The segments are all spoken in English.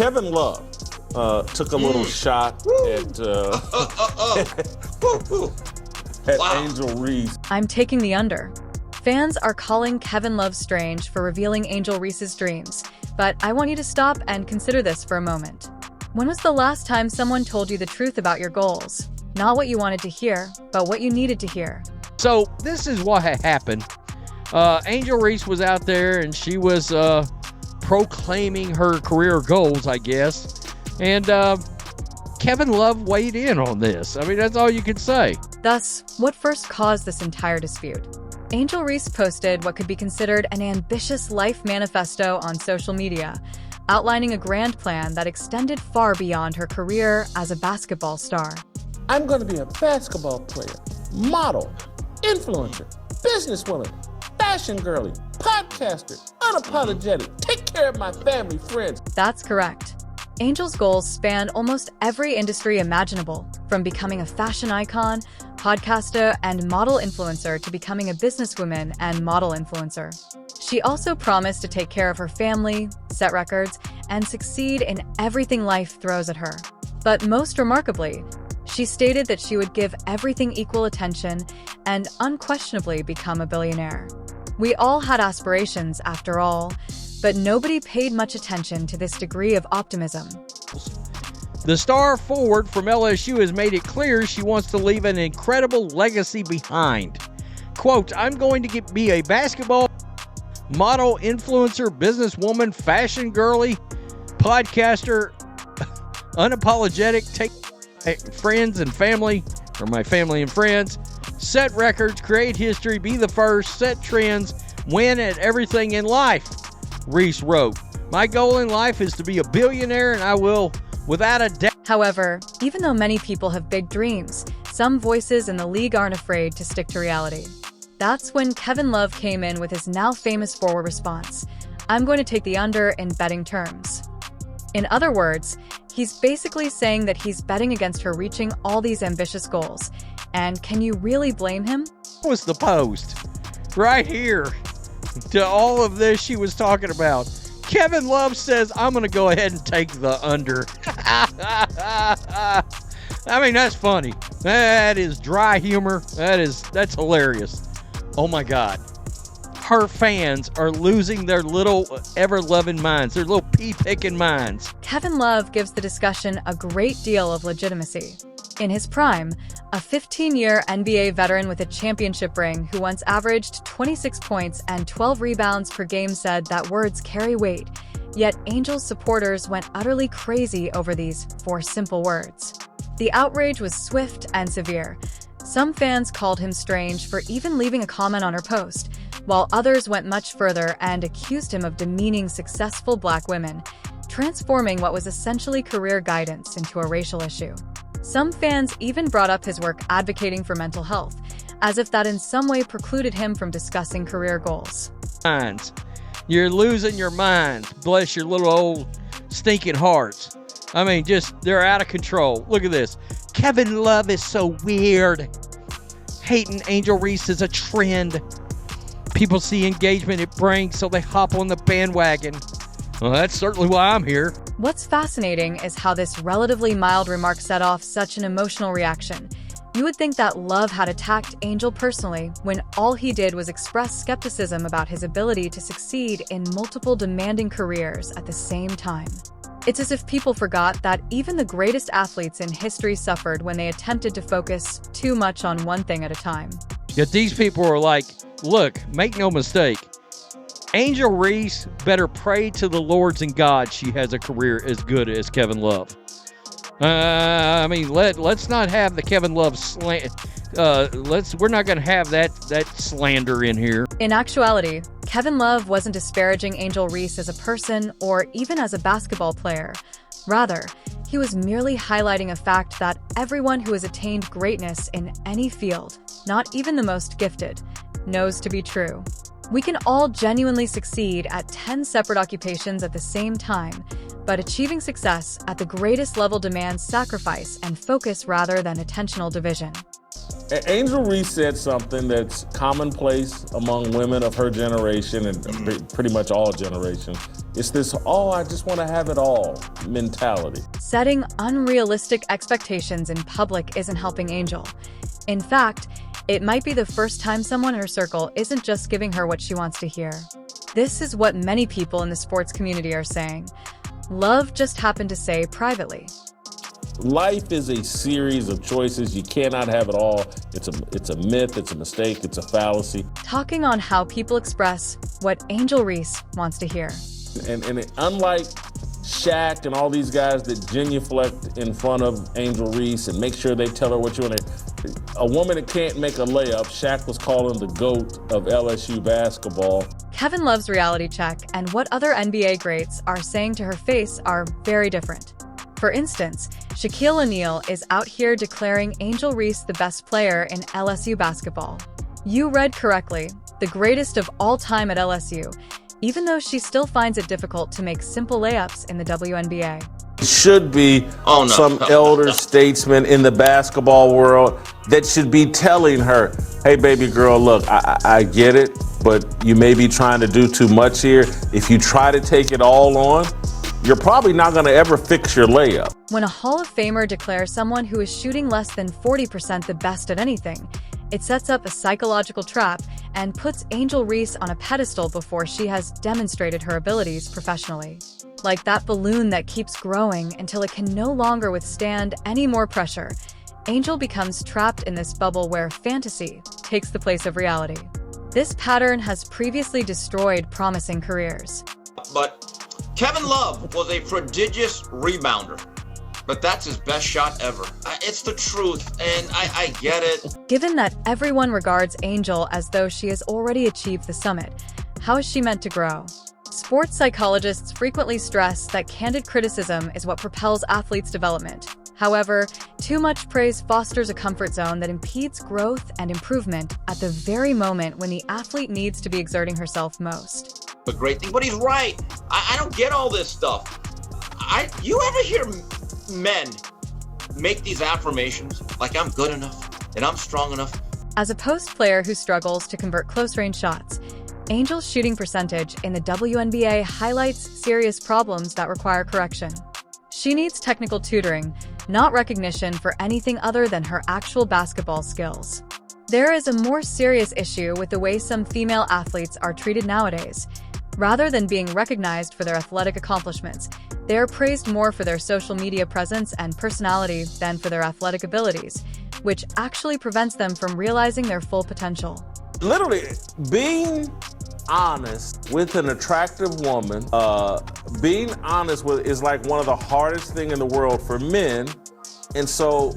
Kevin Love took a little shot at Angel Reese. I'm taking the under. Fans are calling Kevin Love strange for revealing Angel Reese's dreams, but I want you to stop and consider this for a moment. When was the last time someone told you the truth about your goals? Not what you wanted to hear, but what you needed to hear. So this is what had happened. Angel Reese was out there and she was proclaiming her career goals, I guess. And Kevin Love weighed in on this. I mean, that's all you can say. Thus, what first caused this entire dispute? Angel Reese posted what could be considered an ambitious life manifesto on social media, outlining a grand plan that extended far beyond her career as a basketball star. I'm going to be a basketball player, model, influencer, businesswoman, fashion girly, podcaster, unapologetic, take care of my family, friends. That's correct. Angel's goals span almost every industry imaginable, from becoming a fashion icon, podcaster, and model influencer to becoming a businesswoman and model influencer. She also promised to take care of her family, set records, and succeed in everything life throws at her. But most remarkably, she stated that she would give everything equal attention and unquestionably become a billionaire. We all had aspirations, after all, but nobody paid much attention to this degree of optimism. The star forward from LSU has made it clear she wants to leave an incredible legacy behind. Quote, I'm going to be a basketball model, influencer, businesswoman, fashion girly, podcaster, unapologetic, take friends and family, or my family and friends, set records, create history, be the first, set trends, win at everything in life. Reese wrote, my goal in life is to be a billionaire, and I will, without a doubt. However, even though many people have big dreams, some voices in the league aren't afraid to stick to reality. That's when Kevin Love came in with his now famous forward response, I'm going to take the under in betting terms. In other words, he's basically saying that he's betting against her reaching all these ambitious goals. And can you really blame him? That was the post right here to all of this she was talking about. Kevin Love says, I'm going to go ahead and take the under. I mean, that's funny. That is dry humor. That's hilarious. Oh my God. Her fans are losing their little ever-loving minds, their little pea-picking minds. Kevin Love gives the discussion a great deal of legitimacy. In his prime, a 15-year NBA veteran with a championship ring who once averaged 26 points and 12 rebounds per game said that words carry weight, yet Angel's supporters went utterly crazy over these 4 simple words. The outrage was swift and severe. Some fans called him strange for even leaving a comment on her post, while others went much further and accused him of demeaning successful Black women, transforming what was essentially career guidance into a racial issue. Some fans even brought up his work advocating for mental health, as if that in some way precluded him from discussing career goals. You're losing your minds. Bless your little old stinking hearts. I mean, they're out of control. Look at this. Kevin Love is so weird. Hating Angel Reese is a trend. People see engagement it brings, so they hop on the bandwagon. Well, that's certainly why I'm here. What's fascinating is how this relatively mild remark set off such an emotional reaction. You would think that Love had attacked Angel personally, when all he did was express skepticism about his ability to succeed in multiple demanding careers at the same time. It's as if people forgot that even the greatest athletes in history suffered when they attempted to focus too much on one thing at a time. Yet these people are like, look, make no mistake. Angel Reese better pray to the Lords and God she has a career as good as Kevin Love. I mean, let's not have the Kevin Love we're not going to have that slander in here. In actuality, Kevin Love wasn't disparaging Angel Reese as a person or even as a basketball player. Rather, he was merely highlighting a fact that everyone who has attained greatness in any field, not even the most gifted, knows to be true. We can all genuinely succeed at 10 separate occupations at the same time, but achieving success at the greatest level demands sacrifice and focus rather than attentional division. Angel Reese said something that's commonplace among women of her generation and pretty much all generations. It's this, oh, I just want to have it all mentality. Setting unrealistic expectations in public isn't helping Angel. In fact, it might be the first time someone in her circle isn't just giving her what she wants to hear. This is what many people in the sports community are saying. Love just happened to say privately. Life is a series of choices. You cannot have it all. It's a myth, it's a mistake, it's a fallacy. Talking on how people express what Angel Reese wants to hear. And unlike Shaq and all these guys that genuflect in front of Angel Reese and make sure they tell her what you want to, a woman that can't make a layup, Shaq was calling the GOAT of LSU basketball. Kevin Love's reality check and what other NBA greats are saying to her face are very different. For instance, Shaquille O'Neal is out here declaring Angel Reese the best player in LSU basketball. You read correctly, the greatest of all time at LSU, even though she still finds it difficult to make simple layups in the WNBA. Should be some elder statesman in the basketball world that should be telling her, hey, baby girl, look, I get it, but you may be trying to do too much here. If you try to take it all on, you're probably not going to ever fix your layup. When a Hall of Famer declares someone who is shooting less than 40% the best at anything, it sets up a psychological trap and puts Angel Reese on a pedestal before she has demonstrated her abilities professionally. Like that balloon that keeps growing until it can no longer withstand any more pressure, Angel becomes trapped in this bubble where fantasy takes the place of reality. This pattern has previously destroyed promising careers. But Kevin Love was a prodigious rebounder. But that's his best shot ever. It's the truth, and I get it. Given that everyone regards Angel as though she has already achieved the summit, how is she meant to grow? Sports psychologists frequently stress that candid criticism is what propels athletes' development. However, too much praise fosters a comfort zone that impedes growth and improvement at the very moment when the athlete needs to be exerting herself most. The great thing, but he's right. I don't get all this stuff. You ever hear men make these affirmations like I'm good enough and I'm strong enough? As a post player who struggles to convert close-range shots, Angel's shooting percentage in the WNBA highlights serious problems that require correction. She needs technical tutoring, not recognition for anything other than her actual basketball skills. There is a more serious issue with the way some female athletes are treated nowadays. Rather than being recognized for their athletic accomplishments, they are praised more for their social media presence and personality than for their athletic abilities, which actually prevents them from realizing their full potential. Literally, being honest with an attractive woman, being honest with is like one of the hardest things in the world for men. And so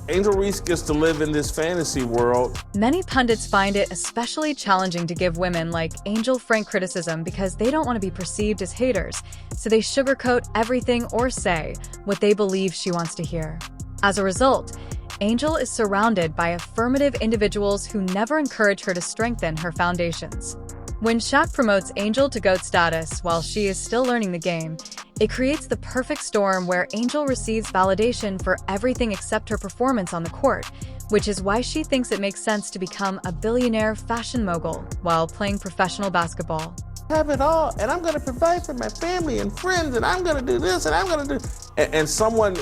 Angel Reese gets to live in this fantasy world. Many pundits find it especially challenging to give women like Angel frank criticism because they don't want to be perceived as haters, so they sugarcoat everything or say what they believe she wants to hear. As a result, Angel is surrounded by affirmative individuals who never encourage her to strengthen her foundations. When Shaq promotes Angel to GOAT status while she is still learning the game, it creates the perfect storm where Angel receives validation for everything except her performance on the court, which is why she thinks it makes sense to become a billionaire fashion mogul while playing professional basketball. Have it all, and I'm going to provide for my family and friends, and I'm going to do this, and I'm going to do... And someone,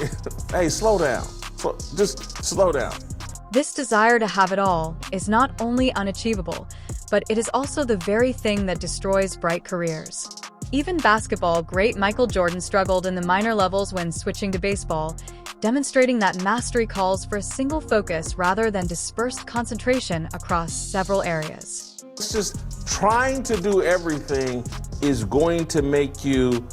hey, slow down. Just slow down. This desire to have it all is not only unachievable, but it is also the very thing that destroys bright careers. Even basketball great Michael Jordan struggled in the minor levels when switching to baseball, demonstrating that mastery calls for a single focus rather than dispersed concentration across several areas. It's just trying to do everything is going to make you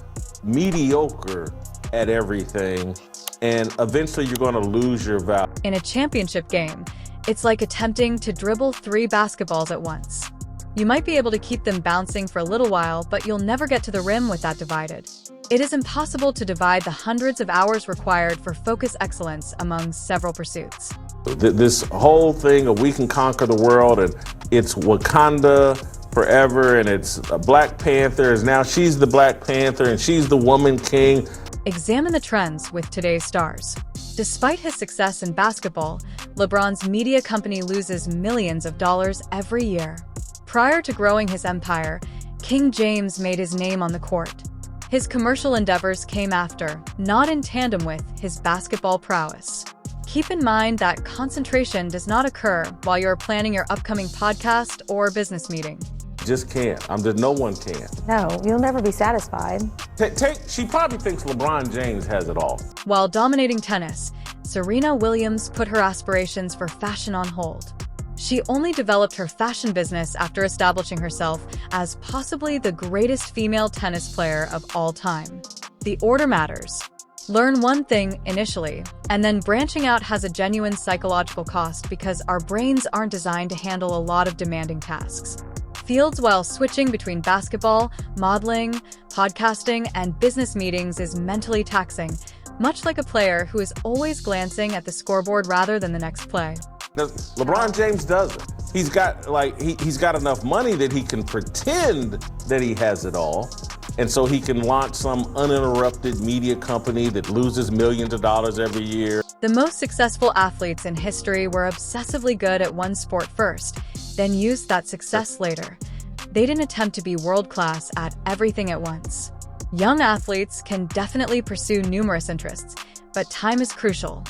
mediocre at everything, and eventually you're going to lose your value. In a championship game, it's like attempting to dribble 3 basketballs at once. You might be able to keep them bouncing for a little while, but you'll never get to the rim with that divided. It is impossible to divide the hundreds of hours required for focus excellence among several pursuits. This whole thing of we can conquer the world, and it's Wakanda forever, and it's a Black Panther, is now she's the Black Panther, and she's the woman king. Examine the trends with today's stars. Despite his success in basketball, LeBron's media company loses millions of dollars every year. Prior to growing his empire, King James made his name on the court. His commercial endeavors came after, not in tandem with, his basketball prowess. Keep in mind that concentration does not occur while you're planning your upcoming podcast or business meeting. Just can't. No one can. No, you'll never be satisfied. She probably thinks LeBron James has it all. While dominating tennis, Serena Williams put her aspirations for fashion on hold. She only developed her fashion business after establishing herself as possibly the greatest female tennis player of all time. The order matters. Learn one thing initially, and then branching out has a genuine psychological cost because our brains aren't designed to handle a lot of demanding tasks. Fields while switching between basketball, modeling, podcasting, and business meetings is mentally taxing, much like a player who is always glancing at the scoreboard rather than the next play. Now, LeBron James doesn't. He's got enough money that he can pretend that he has it all, and so he can launch some uninterrupted media company that loses millions of dollars every year. The most successful athletes in history were obsessively good at one sport first, then used that success later. They didn't attempt to be world-class at everything at once. Young athletes can definitely pursue numerous interests, but time is crucial.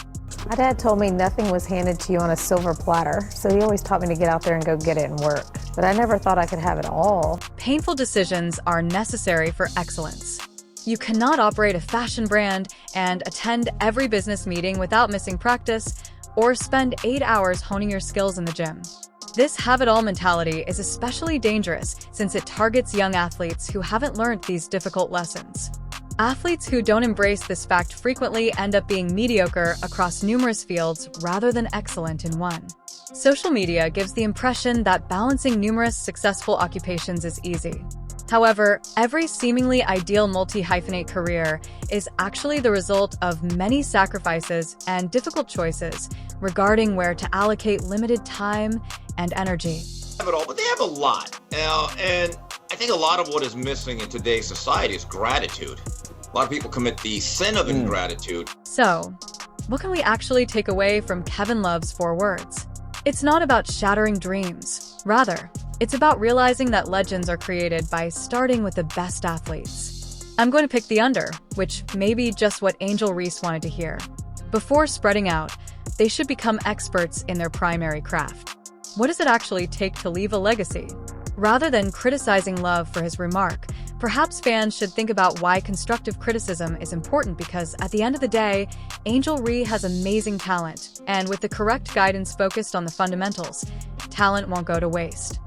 My dad told me nothing was handed to you on a silver platter, so he always taught me to get out there and go get it and work. But I never thought I could have it all. Painful decisions are necessary for excellence. You cannot operate a fashion brand and attend every business meeting without missing practice, or spend 8 hours honing your skills in the gym. This have-it-all mentality is especially dangerous since it targets young athletes who haven't learned these difficult lessons. Athletes who don't embrace this fact frequently end up being mediocre across numerous fields rather than excellent in one. Social media gives the impression that balancing numerous successful occupations is easy. However, every seemingly ideal multi-hyphenate career is actually the result of many sacrifices and difficult choices regarding where to allocate limited time and energy. Have it all, but they have a lot. And I think a lot of what is missing in today's society is gratitude. A lot of people commit the sin of ingratitude. So, what can we actually take away from Kevin Love's 4 words? It's not about shattering dreams. Rather, it's about realizing that legends are created by starting with the best athletes. I'm going to pick the under, which may be just what Angel Reese wanted to hear. Before spreading out, they should become experts in their primary craft. What does it actually take to leave a legacy? Rather than criticizing Love for his remark, perhaps fans should think about why constructive criticism is important because, at the end of the day, Angel Reese has amazing talent, and with the correct guidance focused on the fundamentals, talent won't go to waste.